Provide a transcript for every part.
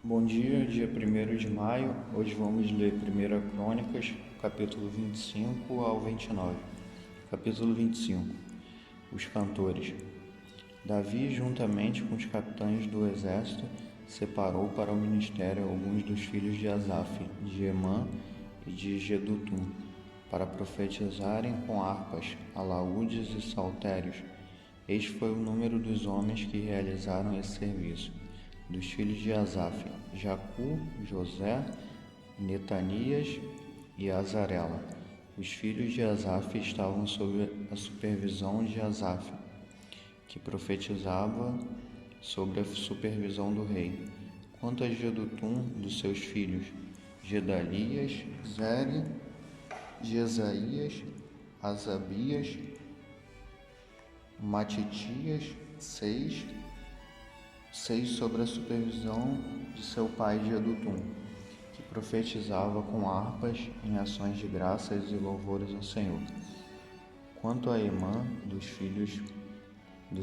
Bom dia, dia 1º de maio. Hoje vamos ler 1 Crônicas, capítulo 25 ao 29. Capítulo 25. Os cantores. Davi, juntamente com os capitães do exército, separou para o ministério alguns dos filhos de Asaf, de Emã e de Jedutum, para profetizarem com harpas, alaúdes e saltérios. Este foi o número dos homens que realizaram esse serviço. Dos filhos de Asaf, Jacu, José, Netanias e Azarela. Os filhos de Asaf estavam sob a supervisão de Asaf, que profetizava sobre a supervisão do rei. Quanto a Jedutum, dos seus filhos, Gedalias, Zeri, Jesaías, Asabias, Matitias, seis sobre a supervisão de seu pai Jedutum, que profetizava com harpas em ações de graças e louvores ao Senhor. Quanto a Emã, dos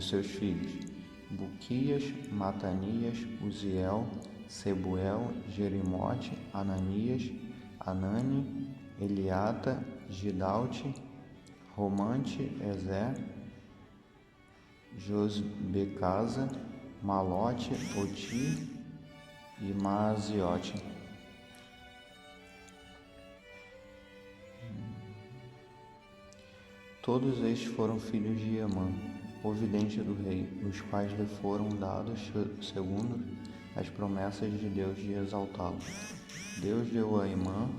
seus filhos, Buquias, Matanias, Uziel, Sebuel, Jerimote, Ananias, Anani, Eliata, Gidalte, Romante, Ezer, Josbecasa, Malote, Oti e Maaziote. Todos estes foram filhos de Emã, o vidente do rei, os quais lhe foram dados segundo as promessas de Deus de exaltá-lo. Deus deu a Emã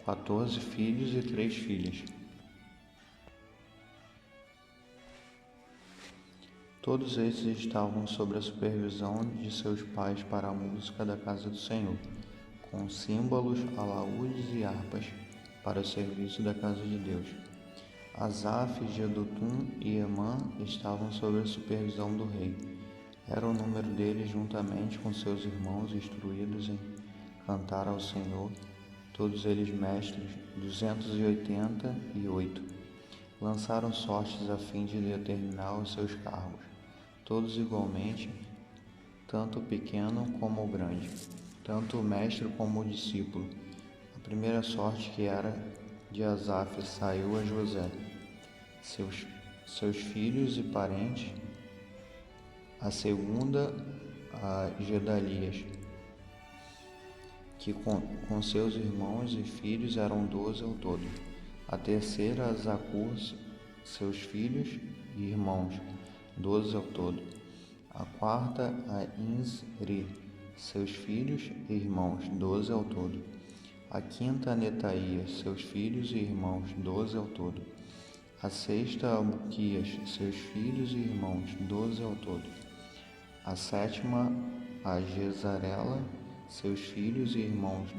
14 filhos e 3 filhas. Todos esses estavam sob a supervisão de seus pais para a música da casa do Senhor, com símbolos, alaúdes e harpas, para o serviço da casa de Deus. Asaf, Jedutum e Emã estavam sob a supervisão do rei. Era o número deles juntamente com seus irmãos instruídos em cantar ao Senhor, todos eles mestres, 288. Lançaram sortes a fim de determinar os seus cargos, todos igualmente, tanto o pequeno como o grande, tanto o mestre como o discípulo. A primeira sorte, que era de Asaf, saiu a José, seus filhos e parentes. A segunda, a Gedalias, que com seus irmãos e filhos eram 12 ao todo. A terceira, a Zacur, seus filhos e irmãos, 12 ao todo. A quarta, a Inzri, seus filhos e irmãos, 12 ao todo. A quinta, a Netaías, seus filhos e irmãos, 12 ao todo. A sexta, a Buquias, seus filhos e irmãos, 12 ao todo. A sétima, a Jezarela, seus filhos e irmãos,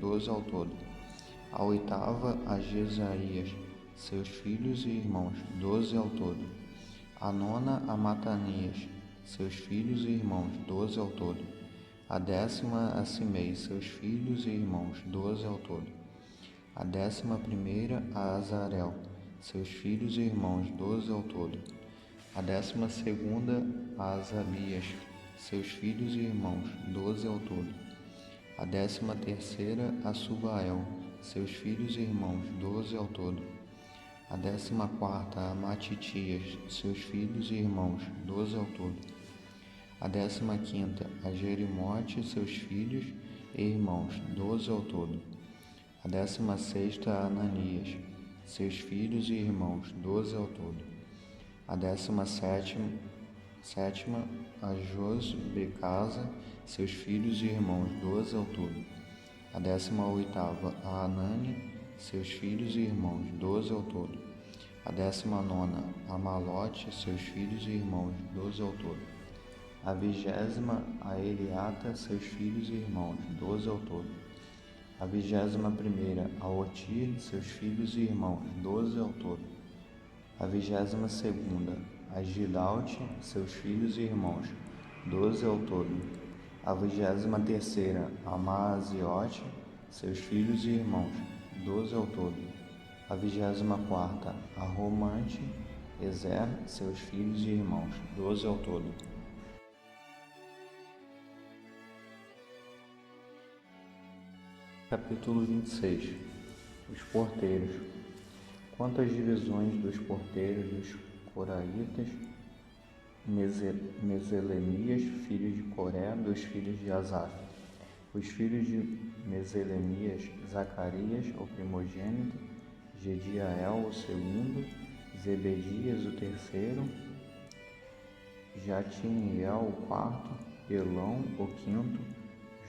12 ao todo. A oitava, a Jesaías, seus filhos e irmãos, 12 ao todo. A nona, a Matanias, seus filhos e irmãos, 12 ao todo. A décima, a Simei, seus filhos e irmãos, 12 ao todo. A 11ª, a Azarel, seus filhos e irmãos, 12 ao todo. A 12ª, a Asabias, seus filhos e irmãos, 12 ao todo. A 13ª, a Subael, seus filhos e irmãos, 12 ao todo. A 14ª, a Matitias, seus filhos e irmãos, 12 ao todo. A 15ª, a Jerimote, seus filhos e irmãos, 12 ao todo. A 16ª, a Ananias, seus filhos e irmãos, 12 ao todo. A 17ª, a Josbecasa, seus filhos e irmãos, 12 ao todo. A 18ª, a Anani, seus filhos e irmãos, 12 ao todo. A 19ª, a Malote, seus filhos e irmãos, 12 ao todo. A 20ª, a Eliata, seus filhos e irmãos, 12 ao todo. A 21ª, a Oti, seus filhos e irmãos, 12 ao todo. A 22ª, a Gidalte, seus filhos e irmãos, 12 ao todo. A 23ª, a Maaziote, seus filhos e irmãos, 12 ao todo. A 24ª, a Romante, Ezer, seus filhos e irmãos, 12 ao todo. Capítulo 26. Os porteiros. Quanto às divisões dos porteiros dos coraitas, Meselemias, filho de Coré, dos filhos de Asaf. Os filhos de Meselemias: Zacarias, o primogênito, Jediael, o segundo, Zebedias, o terceiro, Jatiniel, o quarto, Elão, o quinto,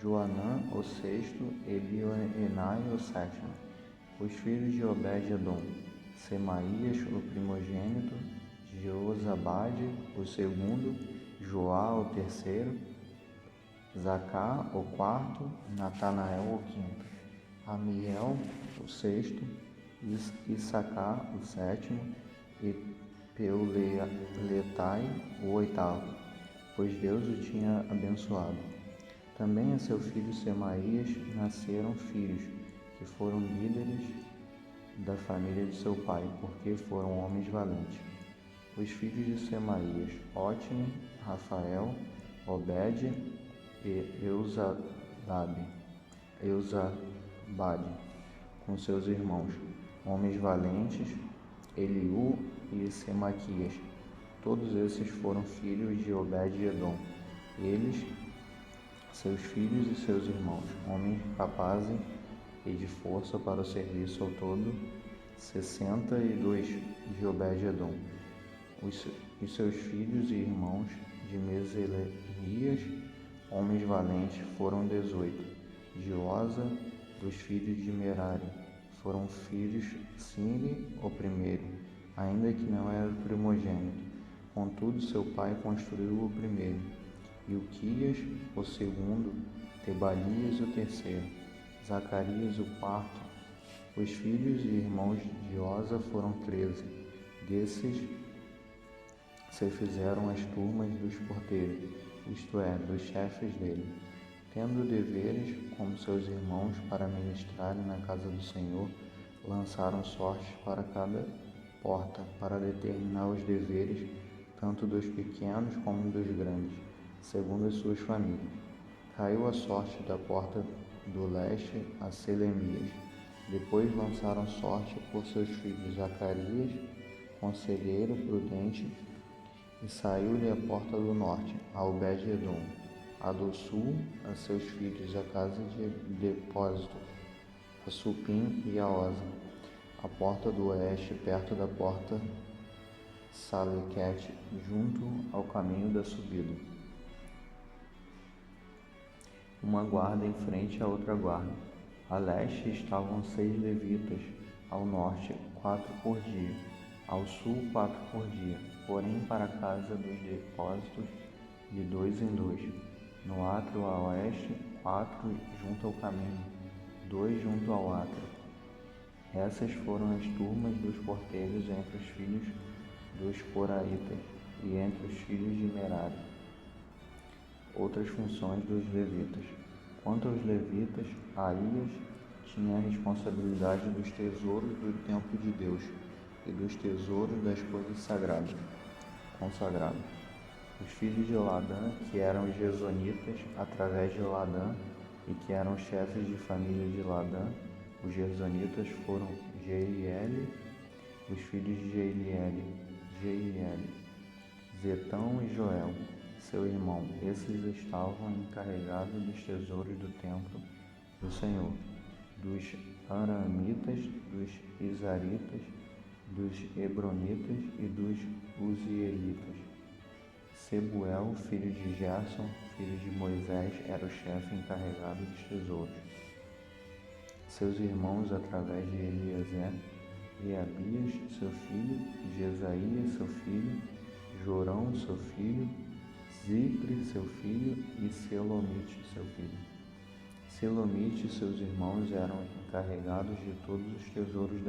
Joanã, o sexto, Elioenai, o sétimo. Os filhos de Obed-edom: Semaías, o primogênito, Jeozabade, o segundo, Joá, o terceiro, Zacá, o quarto, Natanael, o quinto, Amiel, o sexto, Issacar, o sétimo, e Peuletai, o oitavo, pois Deus o tinha abençoado. Também a seu filho Semaías nasceram filhos, que foram líderes da família de seu pai, porque foram homens valentes. Os filhos de Semaías: Otni, Rafael, Obed e Eusabade, com seus irmãos, homens valentes, Eliú e Semaquias. Todos esses foram filhos de Obed-edom. Eles, seus filhos e seus irmãos, homens capazes e de força para o serviço, ao todo 62 de Obed-edom. Os seus filhos e irmãos de Meselemias, homens valentes, foram 18. De Oza, dos filhos de Merari, foram filhos Sinri, o primeiro, ainda que não era o primogênito. Contudo, seu pai construiu o primeiro. Ilquias, o segundo, Tebalias, o terceiro, Zacarias, o quarto. Os filhos e irmãos de Oza foram 13. Desses se fizeram as turmas dos porteiros, isto é, dos chefes dele, tendo deveres como seus irmãos para ministrarem na casa do Senhor. Lançaram sortes para cada porta, para determinar os deveres tanto dos pequenos como dos grandes, segundo as suas famílias. Caiu a sorte da porta do leste a Selemias. Depois lançaram sorte por seus filhos Zacarias, conselheiro prudente, e saiu-lhe a porta do norte, a Obed-edom, a do sul, a seus filhos, a casa de depósito, a Supim e a Oza, a porta do oeste, perto da porta Salequete, junto ao caminho da subida. Uma guarda em frente à outra guarda. A leste estavam 6 levitas, ao norte 4 por dia, ao sul 4 por dia, porém para a casa dos depósitos de 2 em 2. No átrio a oeste, 4 junto ao caminho, 2 junto ao átrio. Essas foram as turmas dos porteiros entre os filhos dos coraitas e entre os filhos de Merari. Outras funções dos levitas. Quanto aos levitas, Aías tinha a responsabilidade dos tesouros do templo de Deus e dos tesouros das coisas consagradas. Os filhos de Ladã, que eram os Gersonitas, através de Ladã, e que eram chefes de família de Ladã, os Gersonitas, foram Jeiel. Os filhos de Jeiel, Zetão e Joel, seu irmão. Esses estavam encarregados dos tesouros do templo do Senhor, dos aramitas, dos isaritas, dos hebronitas e dos uzielitas. Sebuel, filho de Gerson, filho de Moisés, era o chefe encarregado dos tesouros. Seus irmãos, através de Eliezer, Reabias, seu filho, Jesaías, seu filho, Jorão, seu filho, Zipri, seu filho, e Selomite, seu filho. Selomite e seus irmãos eram encarregados de todos os tesouros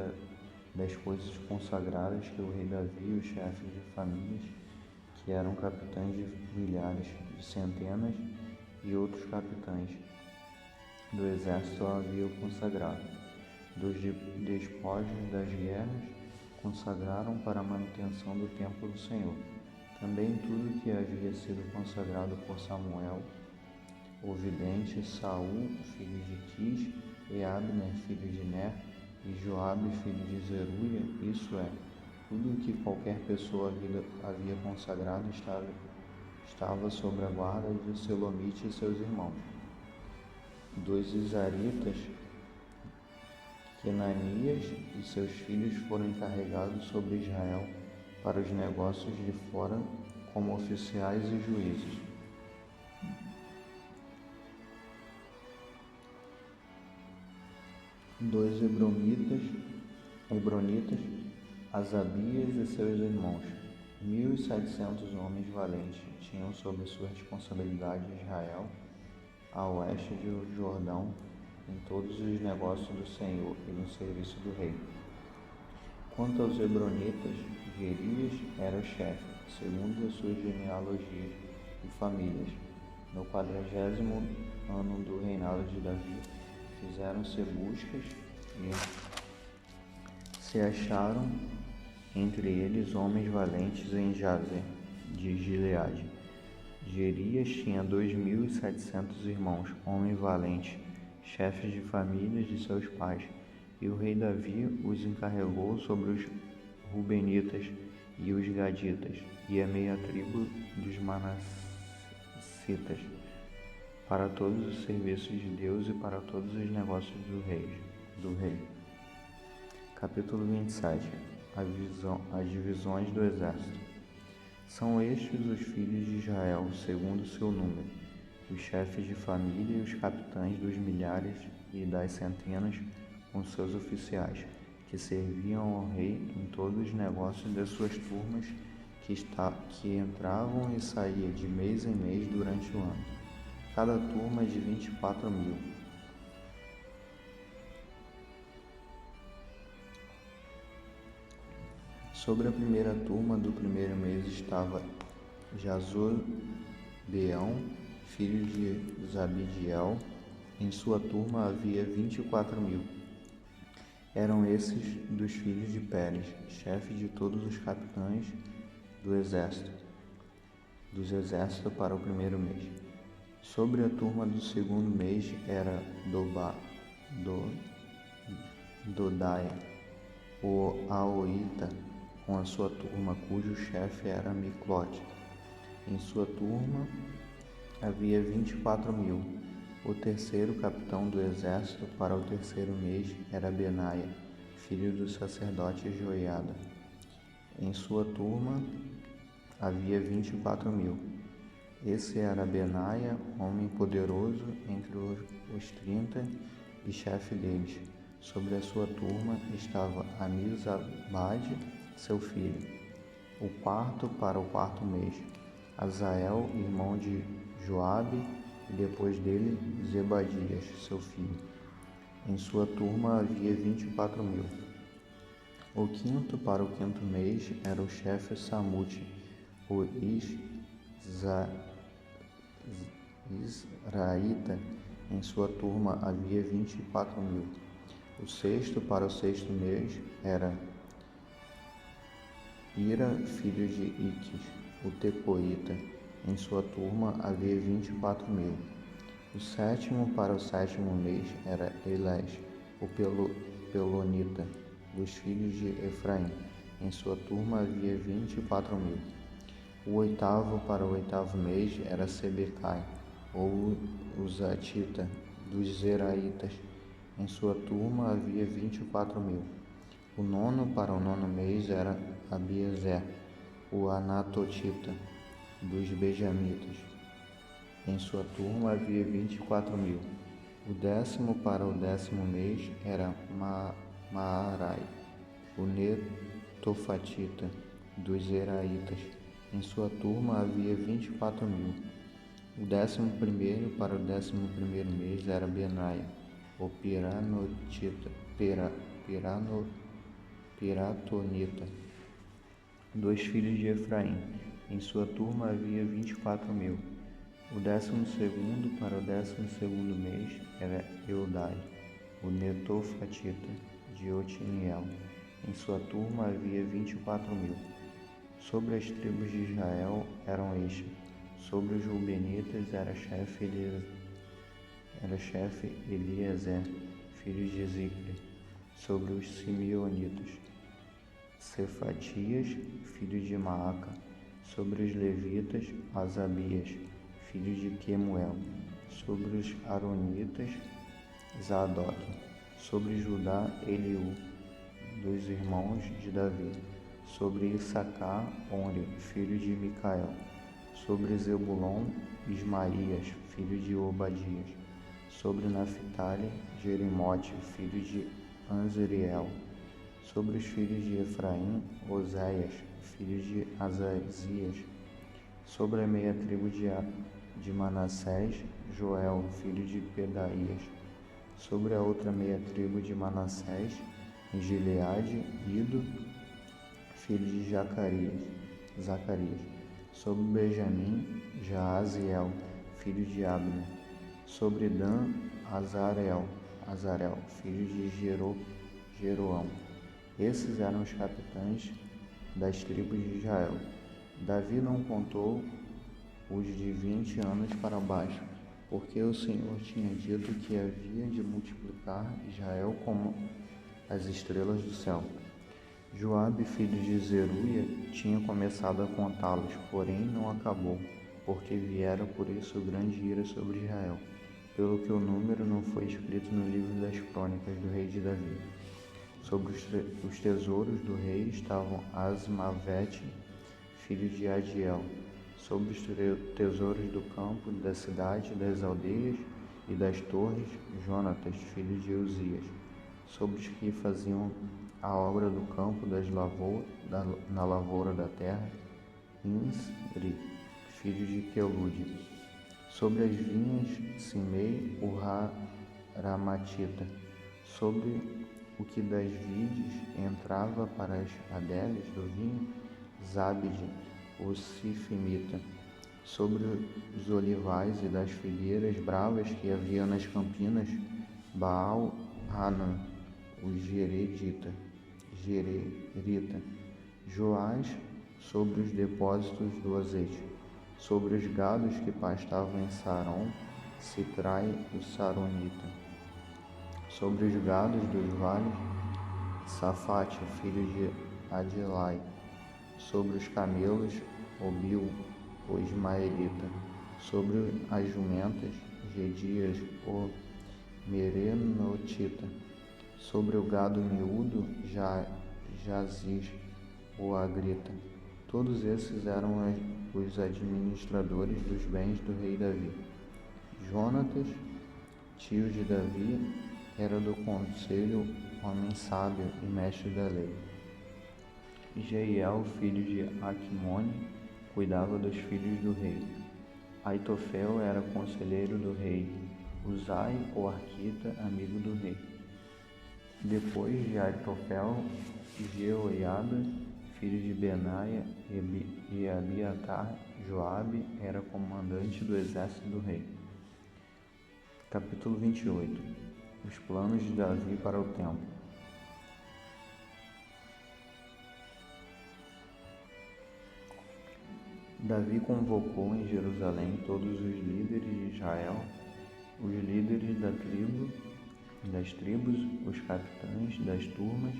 das coisas consagradas que o rei Davi e os chefes de famílias, que eram capitães de milhares, de centenas e outros capitães do exército, haviam consagrado. Dos despojos das guerras, consagraram para a manutenção do templo do Senhor. Também tudo que havia sido consagrado por Samuel, o vidente, Saul, filho de Quis, e Abner, filho de Ner, e Joabe, filho de Zeruia, isso é, tudo o que qualquer pessoa havia consagrado estava sob a guarda de Selomite e seus irmãos. Dos Izaritas, Quenanias e seus filhos foram encarregados sobre Israel para os negócios de fora como oficiais e juízes. Dos Hebronitas, Asabias e seus irmãos, 1.700 homens valentes tinham sob sua responsabilidade Israel, a oeste do Jordão, em todos os negócios do Senhor e no serviço do rei. Quanto aos Hebronitas, Jerias era o chefe, segundo as suas genealogias e famílias. No 40º ano do reinado de Davi, fizeram-se buscas e se acharam entre eles homens valentes em Jazer, de Gileade. Jerias tinha 2.700 irmãos, homens valentes, chefes de famílias de seus pais, e o rei Davi os encarregou sobre os Rubenitas e os Gaditas, e a meia tribo dos Manassitas, para todos os serviços de Deus e para todos os negócios do rei. Capítulo 27. As divisões do exército. São estes os filhos de Israel, segundo seu número, os chefes de família e os capitães dos milhares e das centenas, com seus oficiais, que serviam ao rei em todos os negócios das suas turmas, que entravam e saíam de mês em mês durante o ano, cada turma de 24.000. Sobre a primeira turma do primeiro mês estava Jazobeão, filho de Zabidiel. Em sua turma havia 24.000. Eram esses dos filhos de Pérez, chefe de todos os capitães dos exércitos para o primeiro mês. Sobre a turma do segundo mês era Dodaia, o Aoita, com a sua turma, cujo chefe era Miclote. Em sua turma havia 24.000. O terceiro capitão do exército para o terceiro mês era Benaia, filho do sacerdote Joiada. Em sua turma havia 24.000. Esse era Benaia, homem poderoso entre os 30 e chefe deles. Sobre a sua turma estava Amizabade, seu filho. O quarto para o quarto mês, Azael, irmão de Joabe, e depois dele Zebadias, seu filho. Em sua turma havia 24.000. O quinto para o quinto mês era o chefe Samute, o Israelita. Em sua turma havia 24.000. O sexto para o sexto mês era Ira, filho de Iques, o Tecoíta. Em sua turma havia 24.000. O sétimo para o sétimo mês era Elés, o Pelonita, dos filhos de Efraim. Em sua turma havia 24.000. O oitavo para o oitavo mês era Sebecai, ou Uzatita, dos Zeraitas. Em sua turma havia 24.000. O nono para o nono mês era Abiezer, o Anatotita, dos Benjamitas. Em sua turma havia 24.000. O décimo para o décimo mês era Maarai, o Netofatita, dos Zeraitas. Em sua turma havia 24.000. O 11º para o 11º mês era Benaia, o Piratonita, dos filhos de Efraim. Em sua turma havia 24.000. O 12º para o 12º mês era Eudai, o Netofatita, de Otiniel. Em sua turma havia 24.000. Sobre as tribos de Israel eram estes. Sobre os Rubenitas era chefe era chefe Eliezer, filho de Zicre, sobre os simeonitas. Cefatias, filho de Maaca, sobre os levitas, Asabias, filho de Quemuel, sobre os aronitas, Zadoque, sobre Judá, Eliú, dos irmãos de Davi, sobre Issacar, Onri, filho de Micael, sobre Zebulon, Ismaías, filho de Obadias, sobre Naphtali, Jerimote, filho de Anzriel, sobre os filhos de Efraim, Oséias, filho de Azazias, sobre a meia tribo de Manassés, Joel, filho de Pedaías, sobre a outra meia tribo de Manassés, em Gileade, Ido, filho de Zacarias, sobre Benjamim, Jaaziel, filho de Abner, sobre Dan, Azarel, filho de Jeroão. Esses eram os capitães das tribos de Israel. Davi não contou os de 20 anos para baixo, porque o Senhor tinha dito que havia de multiplicar Israel como as estrelas do céu. Joabe, filho de Zeruia, tinha começado a contá-los, porém não acabou, porque viera por isso grande ira sobre Israel, pelo que o número não foi escrito no livro das crônicas do rei de Davi. Sobre os tesouros do rei estavam Asmavete, filho de Adiel, sobre os tesouros do campo, da cidade, das aldeias e das torres, Jonatas, filho de Uzias, sobre os que faziam a obra do campo na lavoura da terra, Insri, filho de Quelude, sobre as vinhas, Simei, o Ramatita, sobre o que das vides entrava para as adeles do vinho, Zabde, o Sifimita, sobre os olivais e das figueiras bravas que havia nas campinas, Baal Hanan, o Gererita, Joás, sobre os depósitos do azeite, sobre os gados que pastavam em Saron, Citrai, o Saronita, sobre os gados dos vales, Safate, filho de Adilai, sobre os camelos, Obil, o Ismaelita, sobre as jumentas, Gedias, o Merenotita, sobre o gado miúdo, Jaziz, o Agrita. Todos esses eram os administradores dos bens do rei Davi. Jonatas, tio de Davi, era do conselho, homem sábio e mestre da lei. Jeiel, filho de Aquimone, cuidava dos filhos do rei. Aitofel era conselheiro do rei. Uzai, o arquita, amigo do rei. Depois de Aitofel, Jeoiada, filho de Benaia, e Abiatar, Joabe, era comandante do exército do rei. Capítulo 28. Os planos de Davi para o templo. Davi convocou em Jerusalém todos os líderes de Israel, os líderes das tribos, os capitães das turmas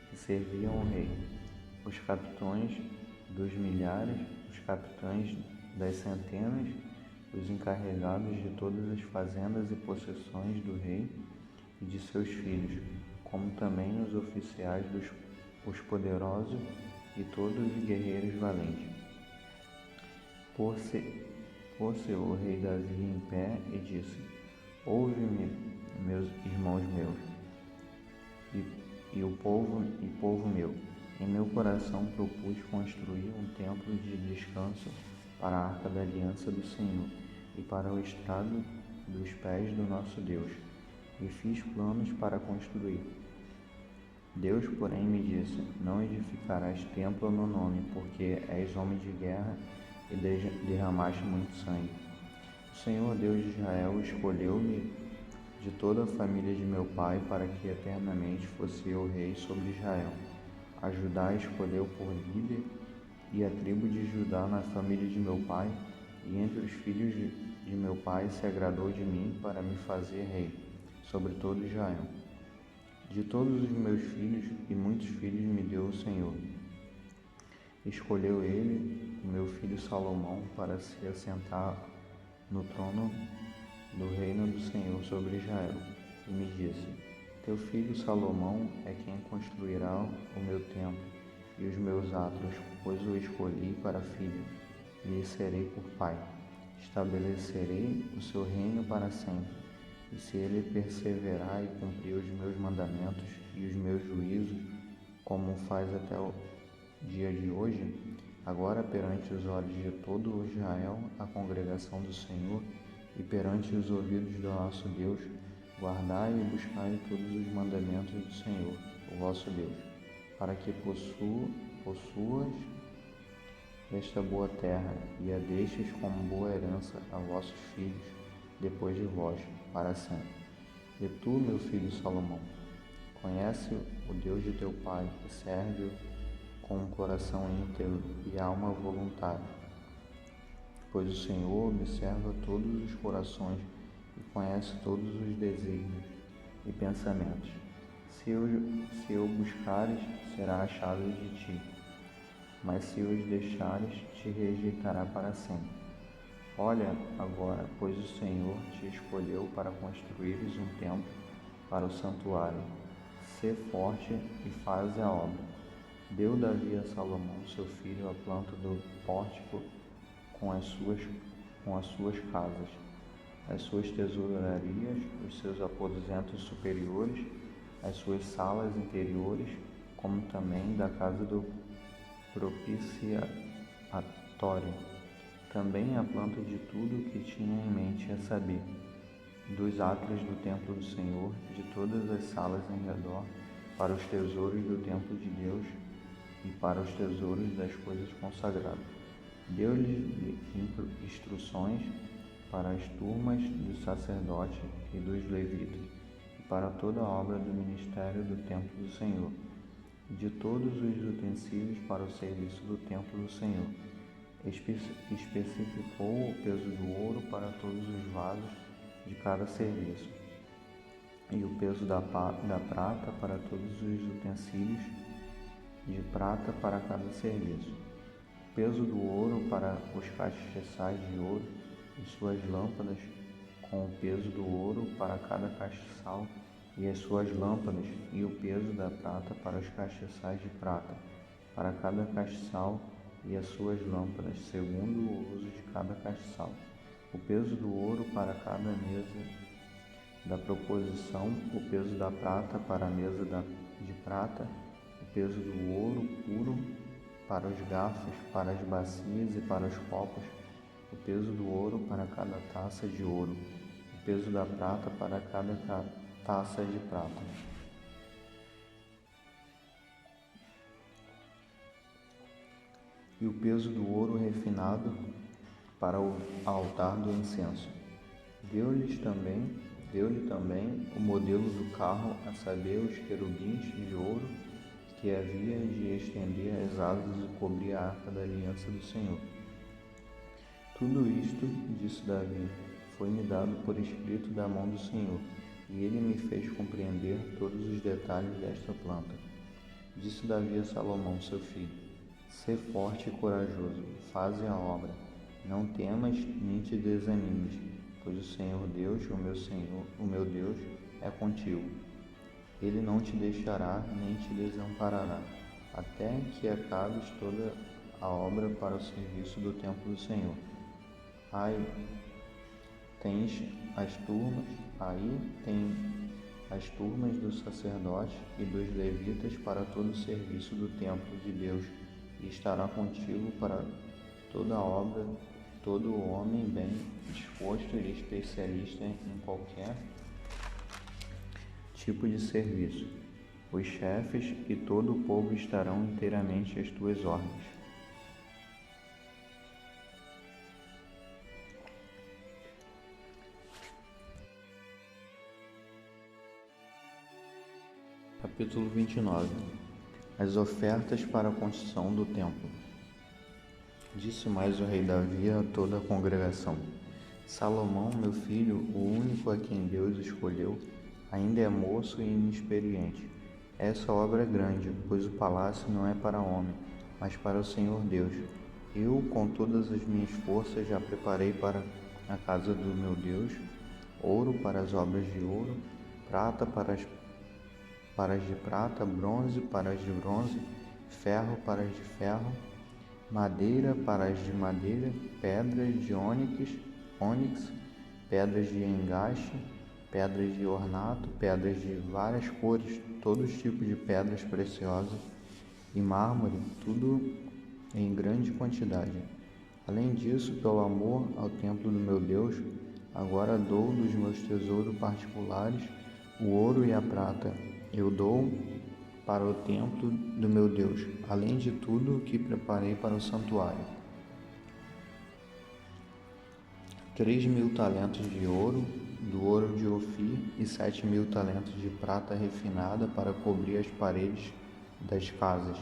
que serviam ao rei, os capitães dos milhares, os capitães das centenas, os encarregados de todas as fazendas e possessões do rei e de seus filhos, como também os oficiais os poderosos e todos os guerreiros valentes. Pôs-se o rei Davi em pé e disse: Ouve-me, meus irmãos meus, e povo meu. Em meu coração propus construir um templo de descanso para a arca da aliança do Senhor e para o estrado dos pés do nosso Deus, e fiz planos para construir. Deus, porém, me disse: Não edificarás templo ao meu nome, porque és homem de guerra e derramaste muito sangue. O Senhor Deus de Israel escolheu-me de toda a família de meu pai para que eternamente fosse eu rei sobre Israel. A Judá escolheu por líder e a tribo de Judá na família de meu pai, e entre os filhos de meu pai se agradou de mim para me fazer rei sobre todo Israel. De todos os meus filhos e muitos filhos me deu o Senhor. Escolheu ele, o meu filho Salomão, para se assentar no trono do reino do Senhor sobre Israel. E me disse: Teu filho Salomão é quem construirá o meu templo e os meus átrios, pois o escolhi para filho, e lhe serei por pai. Estabelecerei o seu reino para sempre. E se ele perseverar e cumprir os meus mandamentos e os meus juízos, como faz até o dia de hoje, agora perante os olhos de todo o Israel, a congregação do Senhor, e perante os ouvidos do nosso Deus, guardai e buscai todos os mandamentos do Senhor, o vosso Deus, para que possuas esta boa terra, e a deixes como boa herança a vossos filhos, depois de vós, para sempre. E tu, meu filho Salomão, conhece o Deus de teu pai, e serve-o com um coração íntegro e alma voluntária. Pois o Senhor observa todos os corações e conhece todos os desígnios e pensamentos. Se o buscares, será achado de ti, mas se os deixares, te rejeitará para sempre. Olha agora, pois o Senhor te escolheu para construires um templo para o santuário. Sê forte e faze a obra. Deu Davi a Salomão, seu filho, a planta do pórtico com as suas casas, as suas tesourarias, os seus aposentos superiores, as suas salas interiores, como também da casa do propiciatório. Também a planta de tudo o que tinha em mente, a saber, dos átrios do templo do Senhor, de todas as salas em redor, para os tesouros do templo de Deus e para os tesouros das coisas consagradas. Deu-lhe instruções para as turmas dos sacerdotes e dos levitas, e para toda a obra do ministério do templo do Senhor, e de todos os utensílios para o serviço do templo do Senhor. Especificou o peso do ouro para todos os vasos de cada serviço, e o peso da prata para todos os utensílios de prata para cada serviço, o peso do ouro para os castiçais de ouro e suas lâmpadas, com o peso do ouro para cada castiçal e as suas lâmpadas, e o peso da prata para os castiçais de prata, para cada castiçal e as suas lâmpadas, segundo o uso de cada castiçal, o peso do ouro para cada mesa da proposição, o peso da prata para a mesa de prata, o peso do ouro puro para os garfos, para as bacias e para os copos, o peso do ouro para cada taça de ouro, o peso da prata para cada taça de prata. E o peso do ouro refinado para o altar do incenso. Deu-lhe também o modelo do carro, a saber, os querubins de ouro que havia de estender as asas e cobrir a arca da aliança do Senhor. Tudo isto, disse Davi, foi-me dado por escrito da mão do Senhor, e ele me fez compreender todos os detalhes desta planta. Disse Davi a Salomão, seu filho: Sê forte e corajoso, faze a obra, não temas nem te desanimes, pois o Senhor Deus, o meu Deus, é contigo. Ele não te deixará nem te desamparará, até que acabes toda a obra para o serviço do templo do Senhor. Tem as turmas dos sacerdotes e dos levitas para todo o serviço do templo de Deus, e estará contigo para toda a obra, todo o homem bem disposto e especialista em qualquer tipo de serviço. Os chefes e todo o povo estarão inteiramente às tuas ordens. Capítulo 29. As ofertas para a construção do templo. Disse mais o rei Davi a toda a congregação: Salomão, meu filho, o único a quem Deus escolheu, ainda é moço e inexperiente. Essa obra é grande, pois o palácio não é para homem, mas para o Senhor Deus. Eu, com todas as minhas forças, já preparei para a casa do meu Deus, ouro para as obras de ouro, prata para as de prata, bronze para as de bronze, ferro para as de ferro, madeira para as de madeira, pedras de ônix, pedras de engaste, pedras de ornato, pedras de várias cores, todos os tipos de pedras preciosas e mármore, tudo em grande quantidade. Além disso, pelo amor ao templo do meu Deus, agora dou dos meus tesouros particulares o ouro e a prata. Eu dou para o templo do meu Deus, além de tudo o que preparei para o santuário. 3.000 talentos de ouro, do ouro de Ofir, e 7.000 talentos de prata refinada para cobrir as paredes das casas,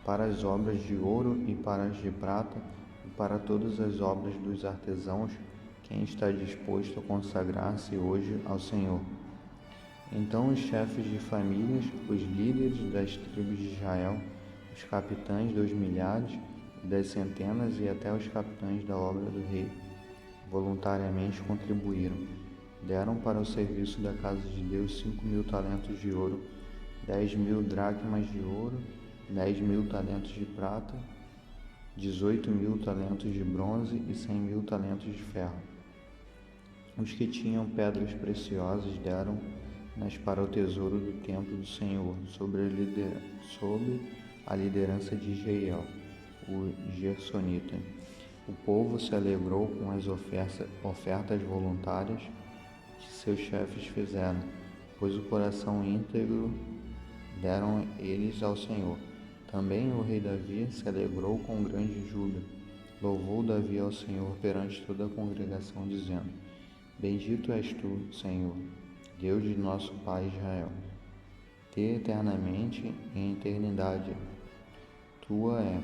para as obras de ouro e para as de prata, e para todas as obras dos artesãos, quem está disposto a consagrar-se hoje ao Senhor. Então os chefes de famílias, os líderes das tribos de Israel, os capitães dos milhares e das centenas e até os capitães da obra do rei, voluntariamente contribuíram. Deram para o serviço da casa de Deus 5.000 talentos de ouro, 10.000 dracmas de ouro, 10.000 talentos de prata, 18.000 talentos de bronze e 100.000 talentos de ferro. Os que tinham pedras preciosas deram-nas para o tesouro do templo do Senhor, sob a liderança de Jeiel, o Gersonita. O povo se alegrou com as ofertas voluntárias que seus chefes fizeram, pois o coração íntegro deram eles ao Senhor. Também o rei Davi se alegrou com grande júbilo. Louvou Davi ao Senhor perante toda a congregação, dizendo: Bendito és tu, Senhor, Deus de nosso pai Israel. Eternamente em eternidade tua é,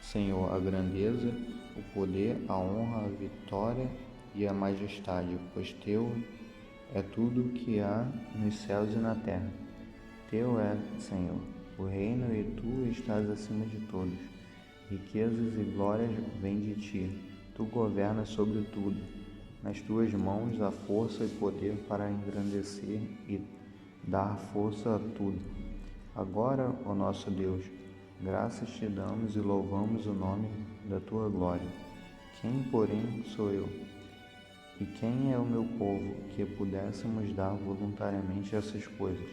Senhor, a grandeza, o poder, a honra, a vitória e a majestade, pois teu é tudo o que há nos céus e na terra. Teu é, Senhor, o reino, e tu estás acima de todos. Riquezas e glórias vêm de ti. Tu governas sobre tudo. Nas tuas mãos há força e poder para engrandecer e dar força a tudo. Agora, ó nosso Deus, graças te damos e louvamos o nome da tua glória. Quem, porém, sou eu? E quem é o meu povo que pudéssemos dar voluntariamente essas coisas?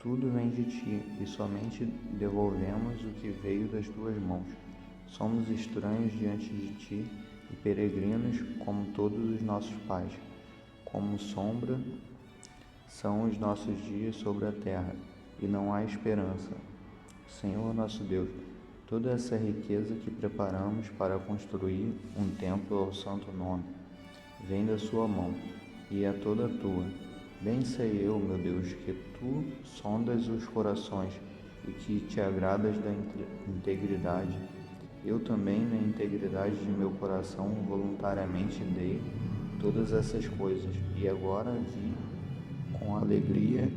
Tudo vem de ti, e somente devolvemos o que veio das tuas mãos. Somos estranhos diante de ti e peregrinos como todos os nossos pais. Como sombra são os nossos dias sobre a terra, e não há esperança. Senhor nosso Deus, toda essa riqueza que preparamos para construir um templo ao santo nome vem da sua mão, e é toda tua. Bem sei eu, meu Deus, que tu sondas os corações e que te agradas da integridade. Eu também, na integridade de meu coração, voluntariamente dei todas essas coisas, e agora vi com alegria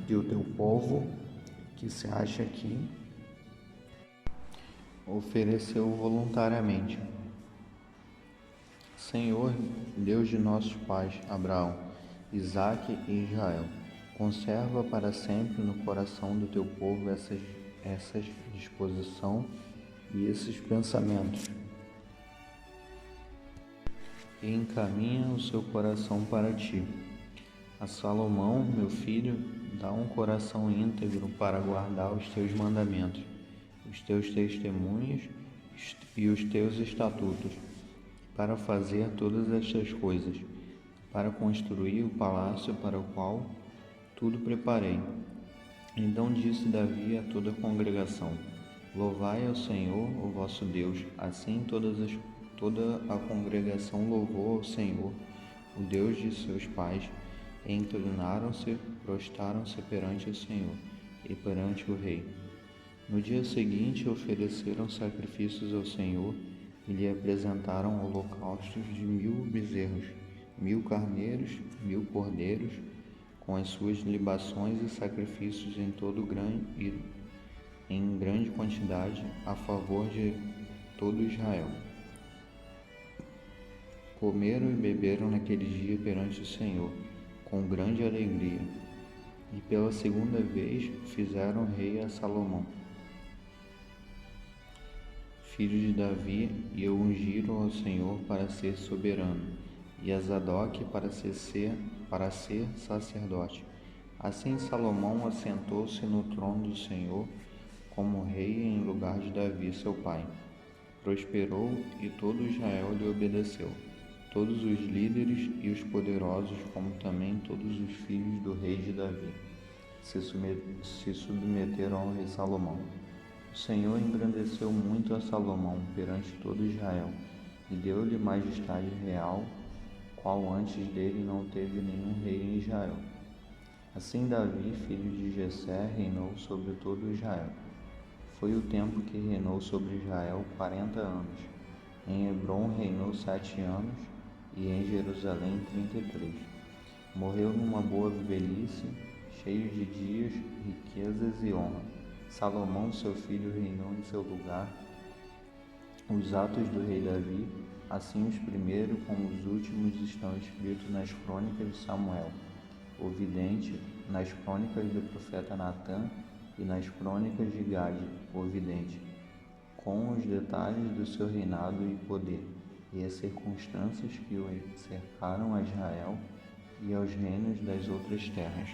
que o teu povo, que se acha aqui, ofereceu voluntariamente. Senhor, Deus de nossos pais, Abraão, Isaque e Israel, conserva para sempre no coração do teu povo essa disposição e esses pensamentos, e encaminha o seu coração para ti. A Salomão, meu filho, dá um coração íntegro para guardar os teus mandamentos, os teus testemunhos e os teus estatutos, para fazer todas estas coisas, para construir o palácio para o qual tudo preparei. Então disse Davi a toda a congregação: Louvai ao Senhor, o vosso Deus. Assim toda a congregação louvou ao Senhor, o Deus de seus pais, e inclinaram-se, prostraram-se perante o Senhor e perante o rei. No dia seguinte ofereceram sacrifícios ao Senhor e lhe apresentaram holocaustos de 1000 bezerros, 1000 carneiros, 1000 cordeiros, com as suas libações e sacrifícios em grande quantidade, a favor de todo Israel. Comeram e beberam naquele dia perante o Senhor, com grande alegria, e pela segunda vez fizeram rei a Salomão, filho de Davi, e o ungiram ao Senhor para ser soberano, e a Zadok para ser sacerdote. Assim Salomão assentou-se no trono do Senhor como rei em lugar de Davi, seu pai. Prosperou e todo Israel lhe obedeceu, todos os líderes e os poderosos, como também todos os filhos do rei de Davi, se submeteram ao rei Salomão. O Senhor engrandeceu muito a Salomão perante todo Israel, e deu-lhe majestade real, qual antes dele não teve nenhum rei em Israel. Assim Davi, filho de Jessé, reinou sobre todo Israel. Foi o tempo que reinou sobre Israel 40 anos. Em Hebrom reinou 7 anos, e em Jerusalém 33. Morreu numa boa velhice, cheio de dias, riquezas e honra. Salomão, seu filho, reinou em seu lugar. Os atos do rei Davi, assim os primeiros como os últimos, estão escritos nas crônicas de Samuel, o vidente, nas crônicas do profeta Natã e nas crônicas de Gade, o vidente, com os detalhes do seu reinado e poder, e as circunstâncias que o cercaram a Israel e aos reinos das outras terras.